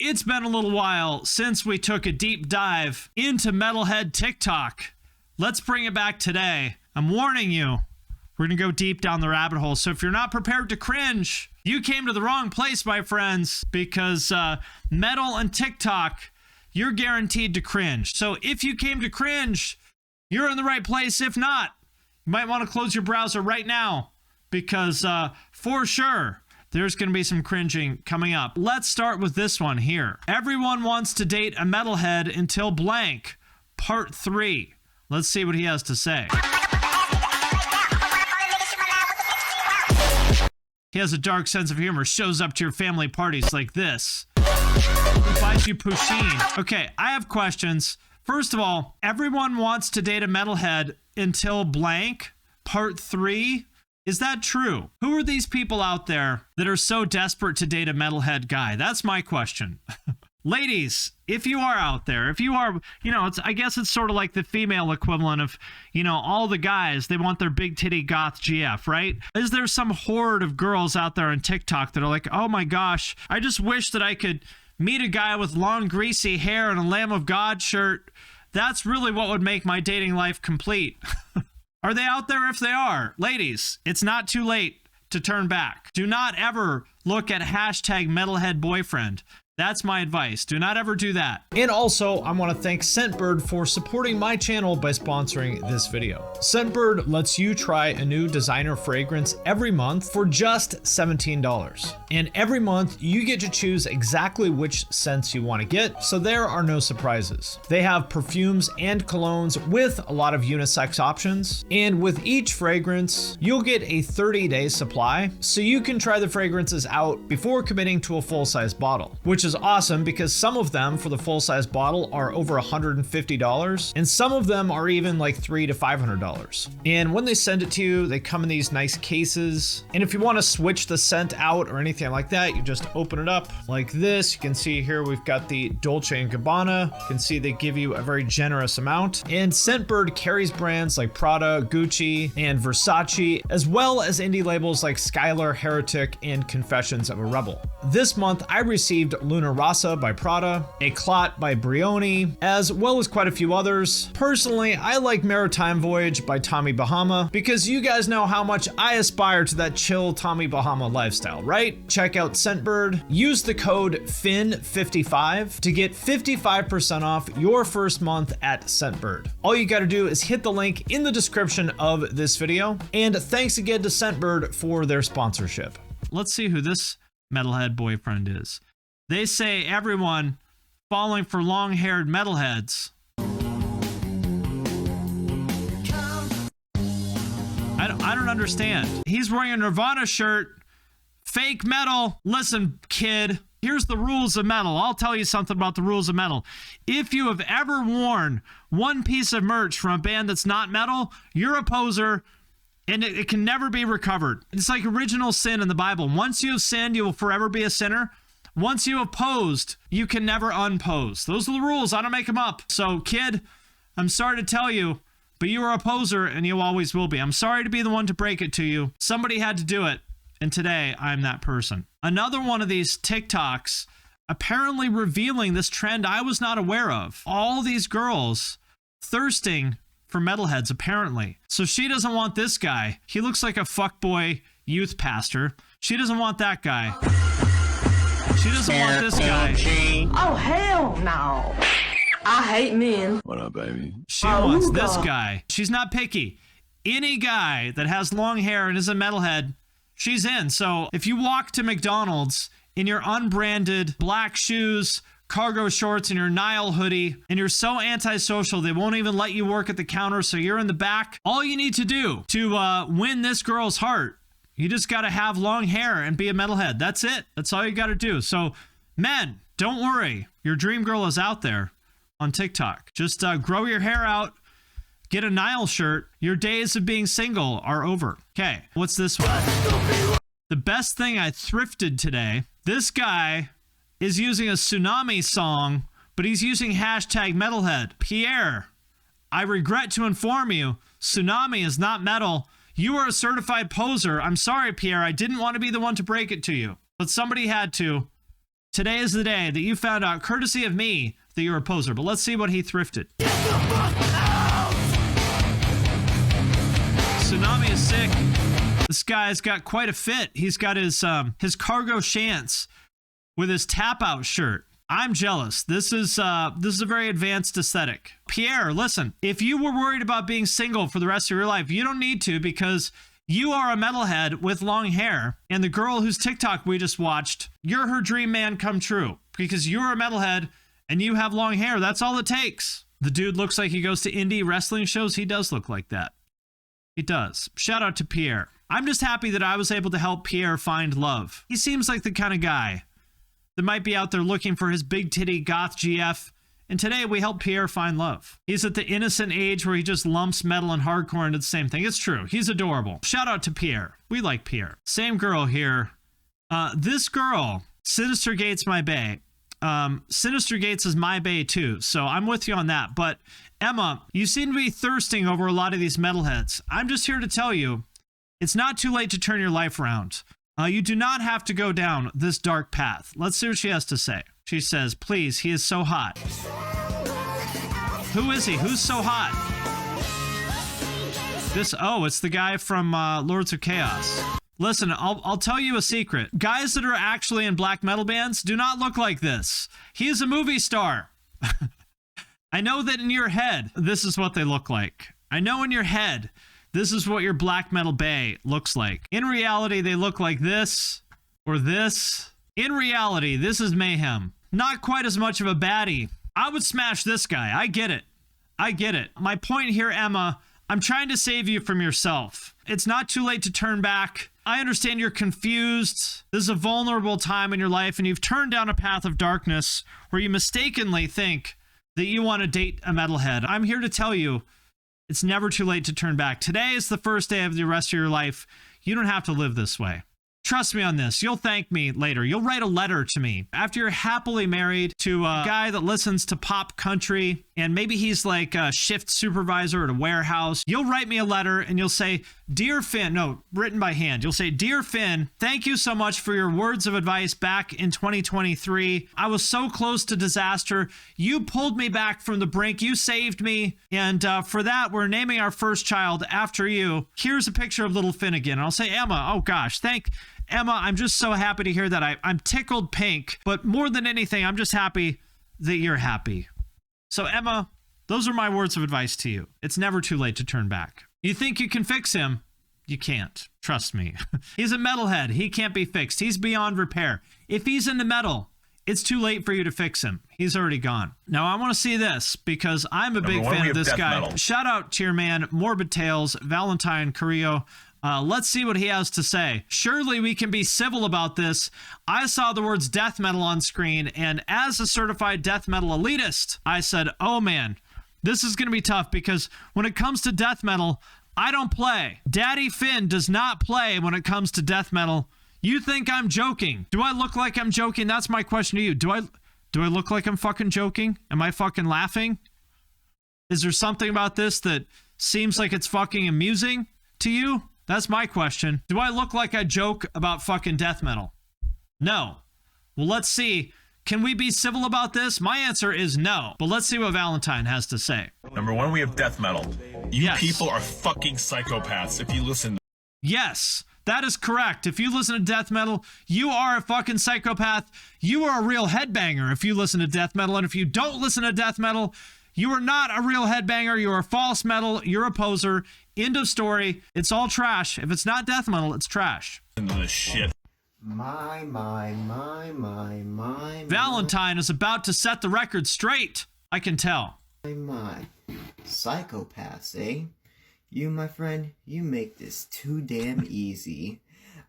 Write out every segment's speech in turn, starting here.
It's been a little while since we took a deep dive into Metalhead TikTok. Let's bring it back today. I'm warning you, we're going to go deep down the rabbit hole. So if you're not prepared to cringe, you came to the wrong place, my friends, because Metal and TikTok, you're guaranteed to cringe. So if you came to cringe, you're in the right place. If not, you might want to close your browser right now because for sure, there's going to be some cringing coming up. Let's start with this one here. Everyone wants to date a metalhead until blank, part 3. Let's see what he has to say. He has a dark sense of humor, shows up to your family parties like this. He buys you poutine. Okay, I have questions. First of all, everyone wants to date a metalhead until blank, part 3. Is that true? Who are these people out there that are so desperate to date a metalhead guy? That's my question. Ladies, if you are out there, if you are, I guess it's sort of like the female equivalent of, all the guys, they want their big titty goth GF, right? Is there some horde of girls out there on TikTok that are like, oh my gosh, I just wish that I could meet a guy with long greasy hair and a Lamb of God shirt. That's really what would make my dating life complete. Are they out there? If they are, ladies, it's not too late to turn back. Do not ever look at hashtag metalhead boyfriend. That's my advice. Do not ever do that. And also, I want to thank Scentbird for supporting my channel by sponsoring this video. Scentbird lets you try a new designer fragrance every month for just $17. And every month, you get to choose exactly which scents you want to get, so there are no surprises. They have perfumes and colognes with a lot of unisex options. And with each fragrance, you'll get a 30-day supply, so you can try the fragrances out before committing to a full-size bottle, which is awesome because some of them for the full-size bottle are over $150 and some of them are even like $300 to $500. And when they send it to you, they come in these nice cases. And if you want to switch the scent out or anything like that, you just open it up like this. You can see here we've got the Dolce & Gabbana. You can see they give you a very generous amount. And Scentbird carries brands like Prada, Gucci, and Versace, as well as indie labels like Skylar, Heretic, and Confessions of a Rebel. This month, I received Luna Rossa by Prada, A Clot by Brioni, as well as quite a few others. Personally, I like Maritime Voyage by Tommy Bahama because you guys know how much I aspire to that chill Tommy Bahama lifestyle, right? Check out Scentbird. Use the code FIN55 to get 55% off your first month at Scentbird. All you gotta do is hit the link in the description of this video. And thanks again to Scentbird for their sponsorship. Let's see who this metalhead boyfriend is. They say everyone falling for long-haired metalheads. I don't understand. He's wearing a Nirvana shirt. Fake metal. Listen, kid, here's the rules of metal. I'll tell you something about the rules of metal. If you have ever worn one piece of merch from a band that's not metal, you're a poser. And it can never be recovered. It's like original sin in the Bible. Once you have sinned, you will forever be a sinner. Once you have posed, you can never unpose. Those are the rules. I don't make them up. So, kid, I'm sorry to tell you, but you are a poser and you always will be. I'm sorry to be the one to break it to you. Somebody had to do it, and today I'm that person. Another one of these TikToks apparently revealing this trend I was not aware of. All these girls thirsting for metalheads, apparently. So she doesn't want this guy. He looks like a fuckboy youth pastor. She doesn't want that guy. She doesn't want this guy. Oh, hell no. I hate men. What up, baby? She wants this guy. She's not picky. Any guy that has long hair and is a metalhead, she's in. So if you walk to McDonald's in your unbranded black shoes, cargo shorts, and your Nile hoodie, and you're so antisocial they won't even let you work at the counter, so you're in the back, all you need to do to win this girl's heart, you just got to have long hair and be a metalhead. That's it. That's all you got to do. So, men, don't worry. Your dream girl is out there on TikTok. Just grow your hair out, get a Nile shirt. Your days of being single are over. Okay, what's this one? The best thing I thrifted today. This guy is using a Tsunami song, but he's using hashtag metalhead. Pierre, I regret to inform you, Tsunami is not metal. You are a certified poser. I'm sorry, Pierre. I didn't want to be the one to break it to you, but somebody had to. Today is the day that you found out, courtesy of me, that you're a poser. But let's see what he thrifted. Tsunami is sick. This guy's got quite a fit. He's got his cargo shants with his tap out shirt. I'm jealous. This is a very advanced aesthetic. Pierre, listen, if you were worried about being single for the rest of your life, you don't need to, because you are a metalhead with long hair, and the girl whose TikTok we just watched, you're her dream man come true, because you're a metalhead and you have long hair. That's all it takes. The dude looks like he goes to indie wrestling shows. He does look like that. He does. Shout out to Pierre. I'm just happy that I was able to help Pierre find love. He seems like the kind of guy that might be out there looking for his big titty goth GF, and today we helped Pierre find love. He's at the innocent age where he just lumps metal and hardcore into the same thing. It's true. He's adorable. Shout out to Pierre. We like Pierre. Same girl here. This girl, Sinister Gates my bae. Sinister Gates is my bae too, so I'm with you on that. But Emma, you seem to be thirsting over a lot of these metalheads. I'm just here to tell you, it's not too late to turn your life around. You do not have to go down this dark path. Let's see what she has to say. She says, please, he is so hot. Who is he? Who's so hot? It's the guy from Lords of Chaos. Listen, I'll tell you a secret. Guys that are actually in black metal bands do not look like this. He is a movie star. I know that in your head, this is what they look like. I know in your head, this is what your black metal bae looks like. In reality, they look like this or this. In reality, this is mayhem. Not quite as much of a baddie. I would smash this guy. I get it. I get it. My point here, Emma, I'm trying to save you from yourself. It's not too late to turn back. I understand you're confused. This is a vulnerable time in your life, and you've turned down a path of darkness where you mistakenly think that you want to date a metalhead. I'm here to tell you, it's never too late to turn back. Today is the first day of the rest of your life. You don't have to live this way. Trust me on this. You'll thank me later. You'll write a letter to me after you're happily married to a guy that listens to pop country, and maybe he's like a shift supervisor at a warehouse. You'll write me a letter and you'll say, Dear Finn, no, written by hand. You'll say, Dear Finn, thank you so much for your words of advice back in 2023. I was so close to disaster. You pulled me back from the brink. You saved me. And for that, we're naming our first child after you. Here's a picture of little Finn again. And I'll say, Emma, oh gosh, Emma, I'm just so happy to hear that. I'm tickled pink, but more than anything, I'm just happy that you're happy. So Emma, those are my words of advice to you. It's never too late to turn back. You think you can fix him? You can't. Trust me. He's a metalhead. He can't be fixed. He's beyond repair. If he's into metal, it's too late for you to fix him. He's already gone. Now, I want to see this because I'm a big fan of this guy. Metal. Shout out to your man, Morbid Tales, Valentine Carrillo. Let's see what he has to say. Surely we can be civil about this. I saw the words death metal on screen, and as a certified death metal elitist, I said, oh man, this is going to be tough because when it comes to death metal, I don't play. Daddy Finn does not play when it comes to death metal. You think I'm joking? Do I look like I'm joking? That's my question to you. Do I look like I'm fucking joking? Am I fucking laughing? Is there something about this that seems like it's fucking amusing to you? That's my question. Do I look like I joke about fucking death metal? No. Well, let's see. Can we be civil about this? My answer is no. But let's see what Valentine has to say. Number one, we have death metal. You people are fucking psychopaths if you listen. Yes, that is correct. If you listen to death metal, you are a fucking psychopath. You are a real headbanger if you listen to death metal. And if you don't listen to death metal, you are not a real headbanger. You are false metal. You're a poser. End of story. It's all trash. If it's not death metal, it's trash. Into this shit. My. Valentine is about to set the record straight. I can tell. My. Psychopaths, eh? You, my friend, you make this too damn easy.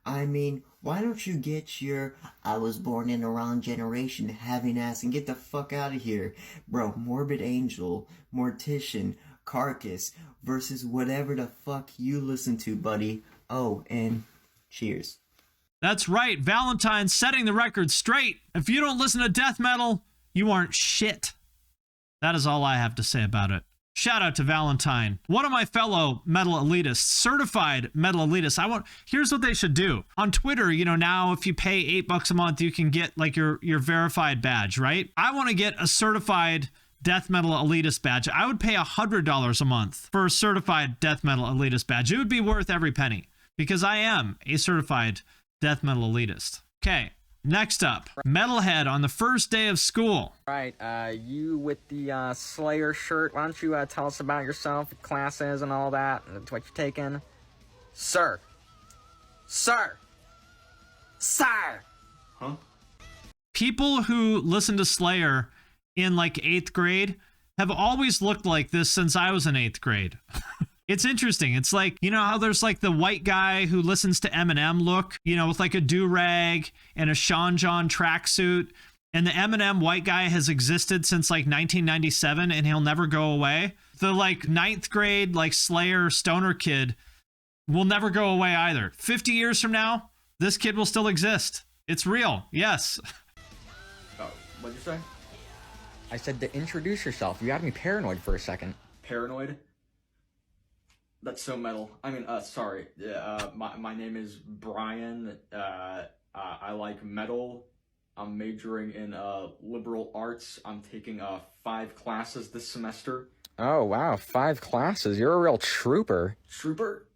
I mean, why don't you get your I was born in the wrong generation having ass and get the fuck out of here? Bro, Morbid Angel, Mortician, Carcass versus whatever the fuck you listen to, buddy. Oh, and cheers. That's right. Valentine's setting the record straight. If you don't listen to death metal, you aren't shit. That is all I have to say about it. Shout out to Valentine, one of my fellow metal elitists, certified metal elitists. Here's what they should do on Twitter. You know, now if you pay $8 a month, you can get like your verified badge, right? I want to get a certified death metal elitist badge. I would pay $100 a month for a certified death metal elitist badge. It would be worth every penny because I am a certified death metal elitist. Okay. Next up, Metalhead on the first day of school. Right, you with the Slayer shirt, why don't you tell us about yourself, classes and all that, and what you're taking? Sir. Sir. Sir. Huh? People who listen to Slayer in like 8th grade have always looked like this since I was in 8th grade. It's interesting. It's like, you know how there's like the white guy who listens to Eminem look, you know, with like a do-rag and a Sean John tracksuit. And the Eminem white guy has existed since like 1997 and he'll never go away. The like 9th grade, like Slayer stoner kid will never go away either. 50 years from now, this kid will still exist. It's real. Yes. Oh, what'd you say? I said to introduce yourself. You had me paranoid for a second. Paranoid? That's so metal. I mean, sorry. My name is Brian. I like metal. I'm majoring in liberal arts. I'm taking 5 classes this semester. Oh, wow. 5 classes. You're a real trooper. Trooper?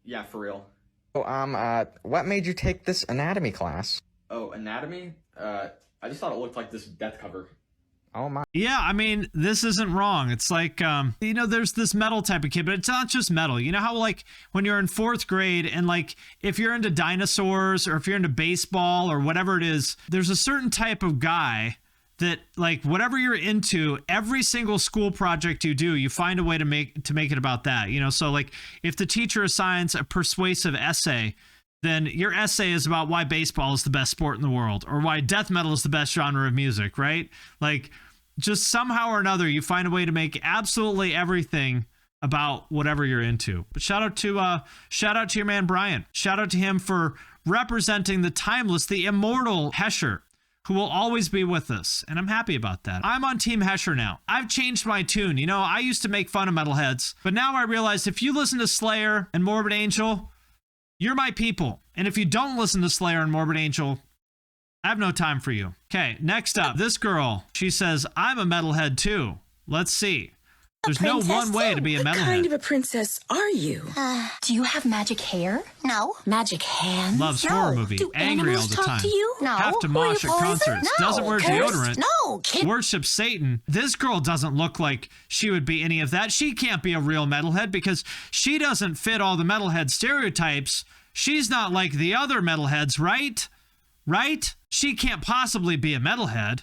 Yeah, for real. Oh, what made you take this anatomy class? Oh, anatomy? I just thought it looked like this death cover. Oh my. Yeah, I mean, this isn't wrong. It's like, you know, there's this metal type of kid, but it's not just metal. You know how like when you're in 4th grade and like if you're into dinosaurs or if you're into baseball or whatever it is, there's a certain type of guy that like whatever you're into, every single school project you do, you find a way to make it about that. You know, so like if the teacher assigns a persuasive essay, then your essay is about why baseball is the best sport in the world or why death metal is the best genre of music, right? Like just somehow or another, you find a way to make absolutely everything about whatever you're into. But shout out to your man, Brian. Shout out to him for representing the timeless, the immortal Hesher, who will always be with us. And I'm happy about that. I'm on Team Hesher now. I've changed my tune. You know, I used to make fun of metalheads, but now I realize if you listen to Slayer and Morbid Angel, you're my people. And if you don't listen to Slayer and Morbid Angel, I have no time for you. Okay, next up, this girl. She says, I'm a metalhead too. Let's see. There's no one way to be a metalhead. What kind of a princess are you? Do you have magic hair? No. Magic hands? Loves horror movie. Do angry all animals the talk time. to you? No. Have to mosh at concerts. No. Doesn't wear Cursed? deodorant. No. Worships Satan. This girl doesn't look like she would be any of that. She can't be a real metalhead because she doesn't fit all the metalhead stereotypes. She's not like the other metalheads, right? Right? She can't possibly be a metalhead.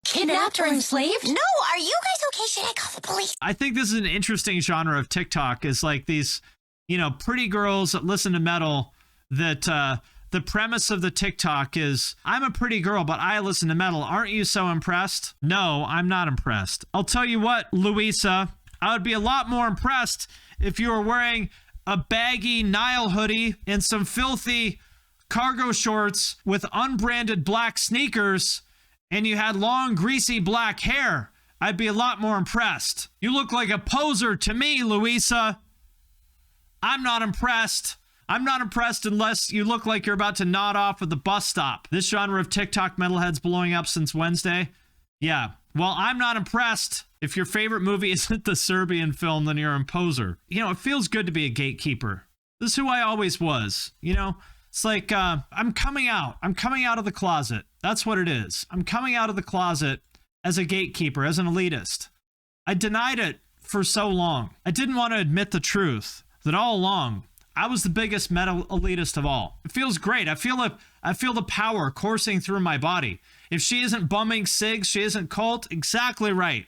Kidnapped or enslaved? No, are you guys okay? Should I call the police? I think this is an interesting genre of TikTok is like these, you know, pretty girls that listen to metal that the premise of the TikTok is, I'm a pretty girl, but I listen to metal. Aren't you so impressed? No, I'm not impressed. I'll tell you what, Louisa, I would be a lot more impressed if you were wearing a baggy Nile hoodie and some filthy cargo shorts with unbranded black sneakers and you had long, greasy black hair. I'd be a lot more impressed. You look like a poser to me, Louisa. I'm not impressed. I'm not impressed unless you look like you're about to nod off at the bus stop. This genre of TikTok metalheads blowing up since Wednesday. Yeah. Well, I'm not impressed. If your favorite movie isn't the Serbian film, then you're a poser. You know, it feels good to be a gatekeeper. This is who I always was. You know, it's like I'm coming out. I'm coming out of the closet. That's what it is. I'm coming out of the closet as a gatekeeper, as an elitist. I denied it for so long. I didn't want to admit the truth that all along I was the biggest metal elitist of all. It feels great. I feel the power coursing through my body. If she isn't bumming cigs, she isn't cult. Exactly right.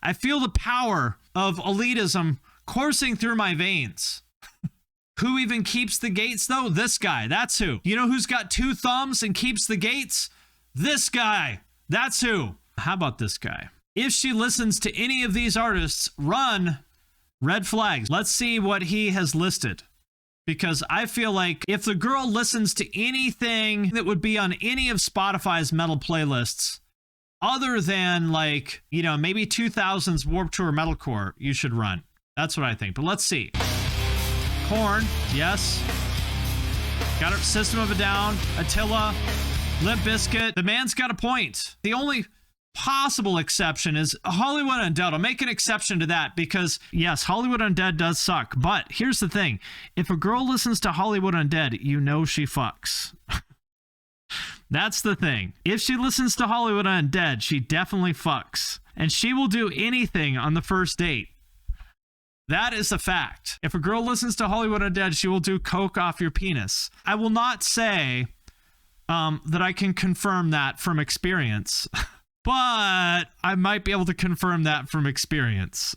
I feel the power of elitism coursing through my veins. Who even keeps the gates, though? This guy. That's who. You know who's got 2 thumbs and keeps the gates? This guy. That's who. How about this guy? If she listens to any of these artists, run. Red flags. Let's see what he has listed. Because I feel like if the girl listens to anything that would be on any of Spotify's metal playlists, other than like, you know, maybe 2000s Warped Tour metalcore you should run. That's what I think. But let's see. Korn, yes. Got a System of a Down, Attila, Limp Bizkit. The man's got a point. The only possible exception is Hollywood Undead. I'll make an exception to that because, yes, Hollywood Undead does suck. But here's the thing. If a girl listens to Hollywood Undead, you know she fucks. That's the thing. If she listens to Hollywood Undead, she definitely fucks. And she will do anything on the first date. That is a fact. If a girl listens to Hollywood Undead, she will do coke off your penis. I will not say that I can confirm that from experience. But I might be able to confirm that from experience.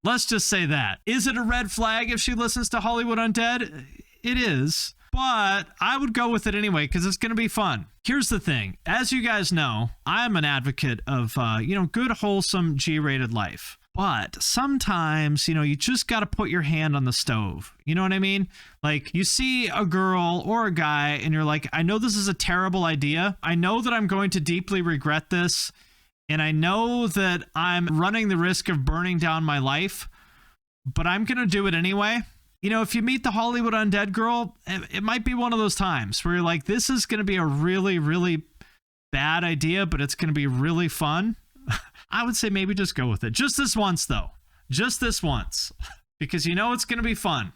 Let's just say that. Is it a red flag if she listens to Hollywood Undead? It is. But I would go with it anyway because it's going to be fun. Here's the thing. As you guys know, I'm an advocate of, good, wholesome, G-rated life. But sometimes, you just got to put your hand on the stove. You know what I mean? Like, you see a girl or a guy and you're like, I know this is a terrible idea. I know that I'm going to deeply regret this. And I know that I'm running the risk of burning down my life. But I'm going to do it anyway. If you meet the Hollywood Undead girl, it might be one of those times where you're like, this is going to be a really, really bad idea, but it's going to be really fun. I would say maybe just go with it. Just this once, though. Just this once. Because it's going to be fun.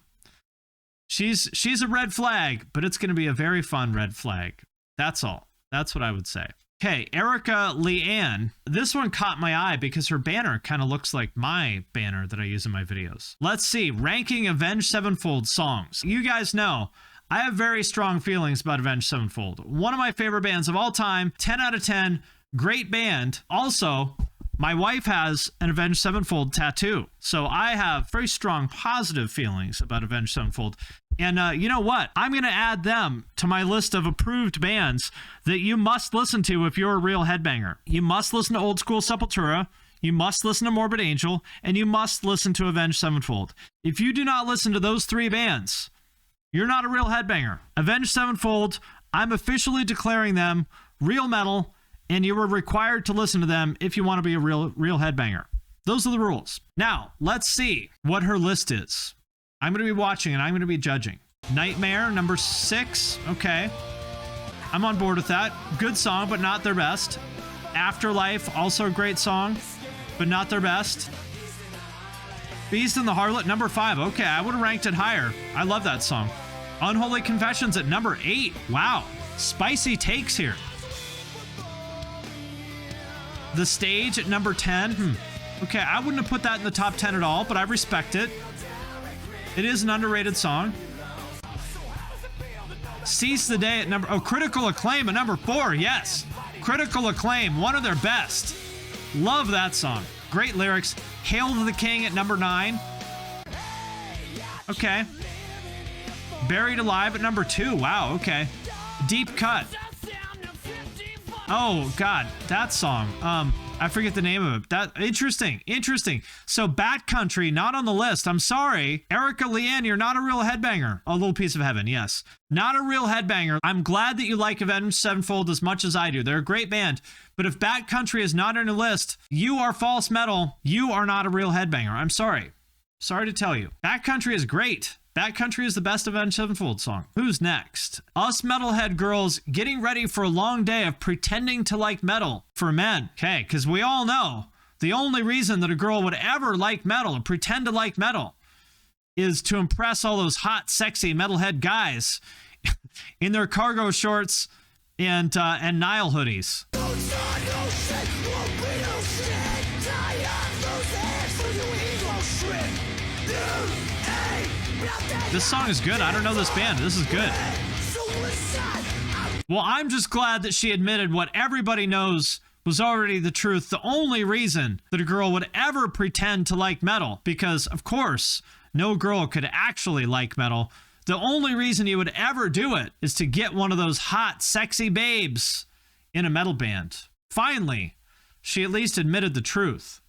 She's a red flag, but it's going to be a very fun red flag. That's all. That's what I would say. Okay, Erica Leanne. This one caught my eye because her banner kind of looks like my banner that I use in my videos. Let's see. Ranking Avenged Sevenfold songs. You guys know I have very strong feelings about Avenged Sevenfold. One of my favorite bands of all time. 10 out of 10. Great band. Also, my wife has an Avenged Sevenfold tattoo. So I have very strong positive feelings about Avenged Sevenfold. And you know what? I'm going to add them to my list of approved bands that you must listen to if you're a real headbanger. You must listen to Old School Sepultura. You must listen to Morbid Angel. And you must listen to Avenged Sevenfold. If you do not listen to those three bands, you're not a real headbanger. Avenged Sevenfold, I'm officially declaring them real metal. And you were required to listen to them if you want to be a real headbanger. Those are the rules. Now, let's see what her list is. I'm going to be watching and I'm going to be judging. Nightmare, number 6. Okay. I'm on board with that. Good song, but not their best. Afterlife, also a great song, but not their best. Beast and the Harlot, number 5. Okay, I would have ranked it higher. I love that song. Unholy Confessions at number 8. Wow. Spicy takes here. The Stage at number 10. Okay, I wouldn't have put that in the top 10 at all, but I respect it. It is an underrated song. Seize the Day at number... Oh, Critical Acclaim at number 4. Yes. Critical Acclaim, one of their best. Love that song. Great lyrics. Hail to the King at number 9. Okay. Buried Alive at number 2. Wow, okay. Deep Cut. Oh, God, that song. I forget the name of it. Interesting. So Backcountry, not on the list. I'm sorry. Erica Leanne, you're not a real headbanger. A Little Piece of Heaven, yes. Not a real headbanger. I'm glad that you like Avenged Sevenfold as much as I do. They're a great band. But if Backcountry is not on your list, you are false metal. You are not a real headbanger. I'm sorry. Sorry to tell you. Backcountry is great. Backcountry is the best Avenged Sevenfold song. Who's next? Us Metalhead girls getting ready for a long day of pretending to like metal for men. Okay, because we all know the only reason that a girl would ever like metal or pretend to like metal is to impress all those hot, sexy metalhead guys in their cargo shorts and Nile hoodies. This song is good. I don't know this band. This is good. Well, I'm just glad that she admitted what everybody knows was already the truth. The only reason that a girl would ever pretend to like metal, because, of course, no girl could actually like metal. The only reason you would ever do it is to get one of those hot, sexy babes in a metal band. Finally, she at least admitted the truth.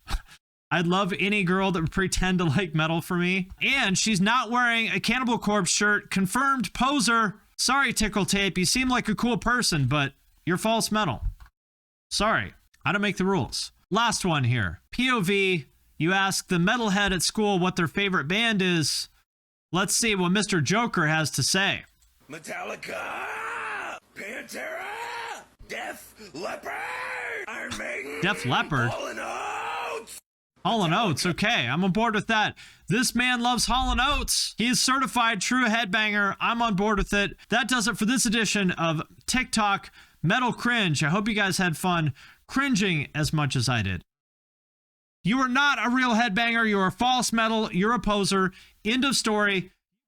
I'd love any girl that would pretend to like metal for me. And she's not wearing a Cannibal Corpse shirt. Confirmed poser. Sorry, Tickle Tape. You seem like a cool person, but you're false metal. Sorry, I don't make the rules. Last one here. POV, you ask the metalhead at school what their favorite band is. Let's see what Mr. Joker has to say. Metallica, Pantera, Def Leppard, Iron Maiden, Def Leppard? Hall & Oates. Hall & Oates, okay, I'm on board with that. This man loves Hall & Oates. He is certified true headbanger. I'm on board with it. That does it for this edition of TikTok Metal Cringe. I hope you guys had fun cringing as much as I did. You are not a real headbanger. You are false metal. You're a poser. End of story.